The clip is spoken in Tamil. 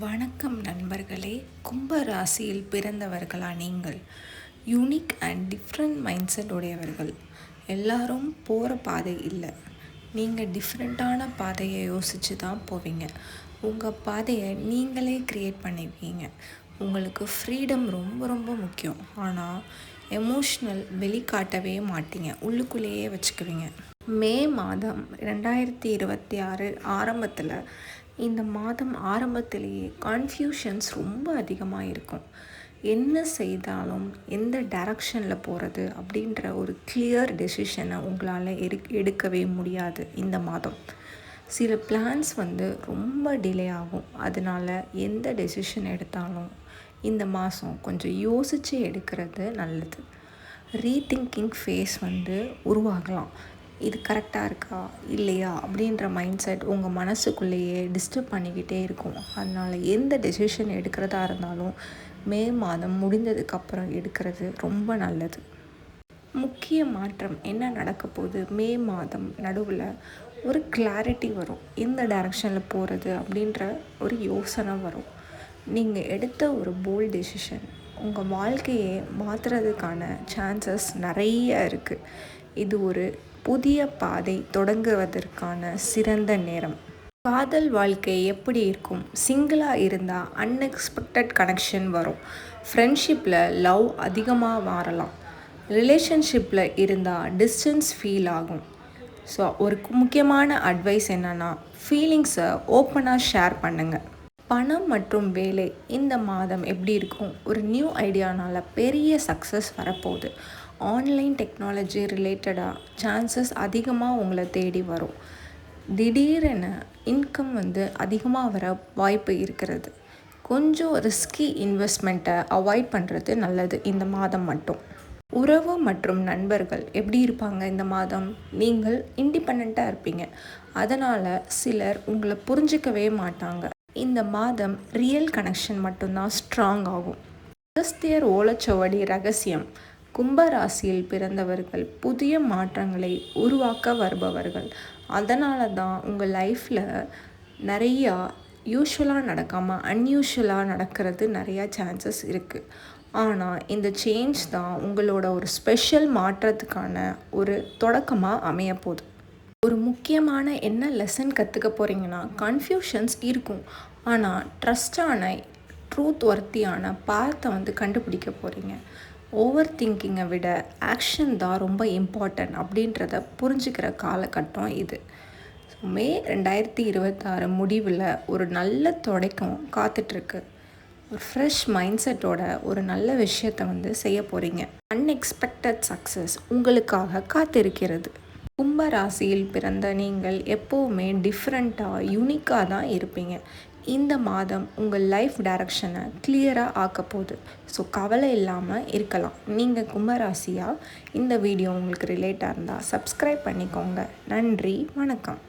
வணக்கம் நண்பர்களே. கும்ப ராசியில் பிறந்தவர்களா நீங்கள்? Unique and different mind set உடையவர்கள். எல்லாரும் போகிற பாதை இல்லை, நீங்கள் டிஃப்ரெண்ட்டான பாதையை யோசித்து தான் போவீங்க. உங்கள் பாதையை நீங்களே க்ரியேட் பண்ணிப்பீங்க. உங்களுக்கு ஃப்ரீடம் ரொம்ப ரொம்ப முக்கியம். ஆனால் எமோஷ்னல் வெளிக்காட்டவே மாட்டீங்க, உள்ளுக்குள்ளேயே வச்சுக்குவீங்க. மே மாதம் 2026 ஆரம்பத்தில், இந்த மாதம் ஆரம்பத்திலேயே கன்ஃபியூஷன்ஸ் ரொம்ப அதிகமாக இருக்கும். என்ன செய்தாலும் எந்த டைரக்ஷனில் போகிறது அப்படின்ற ஒரு கிளியர் டெசிஷனை உங்களால் எடுக்கவே முடியாது. இந்த மாதம் சில பிளான்ஸ் ரொம்ப டிலே ஆகும். அதனால் எந்த டெசிஷன் எடுத்தாலும் இந்த மாதம் கொஞ்சம் யோசித்து எடுக்கிறது நல்லது. ரீதிங்கிங் ஃபேஸ் உருவாகலாம். இது கரெக்டாக இருக்கா இல்லையா அப்படின்ற மைண்ட் செட் உங்கள் மனசுக்குள்ளேயே டிஸ்டர்ப் பண்ணிக்கிட்டே இருக்கும். அதனால் எந்த டெசிஷன் எடுக்கிறதா இருந்தாலும் மே மாதம் முடிந்ததுக்கப்புறம் எடுக்கிறது ரொம்ப நல்லது. முக்கிய மாற்றம் என்ன நடக்க போகுது? மே மாதம் நடுவில் ஒரு கிளாரிட்டி வரும். எந்த டைரக்ஷனில் போகிறது அப்படின்ற ஒரு யோசனை வரும். நீங்கள் எடுத்த ஒரு போல்ட் டெசிஷன் உங்கள் வாழ்க்கையை மாற்றுறதுக்கான சான்சஸ் நிறைய இருக்குது. இது ஒரு புதிய பாதை தொடங்குவதற்கான சிறந்த நேரம். காதல் வாழ்க்கை எப்படி இருக்கும்? சிங்கிளாக இருந்தால் அன்எக்ஸ்பெக்டட் கனெக்ஷன் வரும். ஃப்ரெண்ட்ஷிப்பில் லவ் அதிகமாக மாறலாம். ரிலேஷன்ஷிப்பில் இருந்தால் டிஸ்டன்ஸ் ஃபீல் ஆகும். ஸோ ஒரு முக்கியமான அட்வைஸ் என்னென்னா, ஃபீலிங்ஸை ஓப்பனாக ஷேர் பண்ணுங்கள். பணம் மற்றும் வேலை இந்த மாதம் எப்படி இருக்கும்? ஒரு நியூ ஐடியானால் பெரிய சக்ஸஸ் வரப்போகுது. ஆன்லைன் டெக்னாலஜி ரிலேட்டடாக சான்சஸ் அதிகமாக உங்களை தேடி வரும். திடீரென இன்கம் அதிகமாக வர வாய்ப்பு இருக்கிறது. கொஞ்சம் ரிஸ்கி இன்வெஸ்ட்மெண்ட்டை அவாய்ட் பண்ணுறது நல்லது இந்த மாதம் மட்டும். உறவு மற்றும் நண்பர்கள் எப்படி இருப்பாங்க இந்த மாதம்? நீங்கள் இண்டிபெண்ட்டாக இருப்பீங்க. அதனால் சிலர் உங்களை புரிஞ்சிக்கவே மாட்டாங்க. இந்த மாதம் ரியல் கனெக்ஷன் மட்டும்தான் ஸ்ட்ராங் ஆகும். அகஸ்தியர் ஓலைச்சுவடி ரகசியம். கும்பராசியில் பிறந்தவர்கள் புதிய மாற்றங்களை உருவாக்க வருபவர்கள். அதனால தான் உங்கள் லைஃப்பில் நிறையா யூஷுவலாக நடக்காமல் அன்யூஷுவலாக நடக்கிறது நிறையா சான்சஸ் இருக்குது. ஆனால் இந்த சேஞ்ச் தான் உங்களோட ஒரு ஸ்பெஷல் மாற்றத்துக்கான ஒரு தொடக்கமாக அமையப்போகுது. ஒரு முக்கியமான என்ன லெசன் கற்றுக்க போகிறீங்கன்னா, கன்ஃபியூஷன்ஸ் இருக்கும், ஆனால் ட்ரூத் ஒர்த்தியான பாத்தை கண்டுபிடிக்க போகிறீங்க. ஓவர் திங்கிங்கை விட ஆக்ஷன் தான் ரொம்ப இம்பார்ட்டன்ட் அப்படின்றத புரிஞ்சுக்கிற காலகட்டம் இது. மே 2026 முடிவில் ஒரு நல்ல தொடக்கம் காத்துட்ருக்கு. ஒரு ஃப்ரெஷ் மைண்ட் செட்டோட ஒரு நல்ல விஷயத்தை செய்ய போகிறீங்க. அன்எக்ஸ்பெக்டட் சக்ஸஸ் உங்களுக்காக காத்திருக்கிறது. கும்ப ராசியில் பிறந்த நீங்கள் எப்போவுமே டிஃப்ரெண்ட்டாக யூனிக்காக தான் இருப்பீங்க. இந்த மாதம் உங்கள் லைஃப் டைரக்ஷனை கிளியராக ஆக்க போகுது. ஸோ கவலை இல்லாமல் இருக்கலாம். நீங்கள் கும்பராசியாக இந்த வீடியோ உங்களுக்கு ரிலேட்டாக இருந்தால் சப்ஸ்கிரைப் பண்ணிக்கோங்க. நன்றி, வணக்கம்.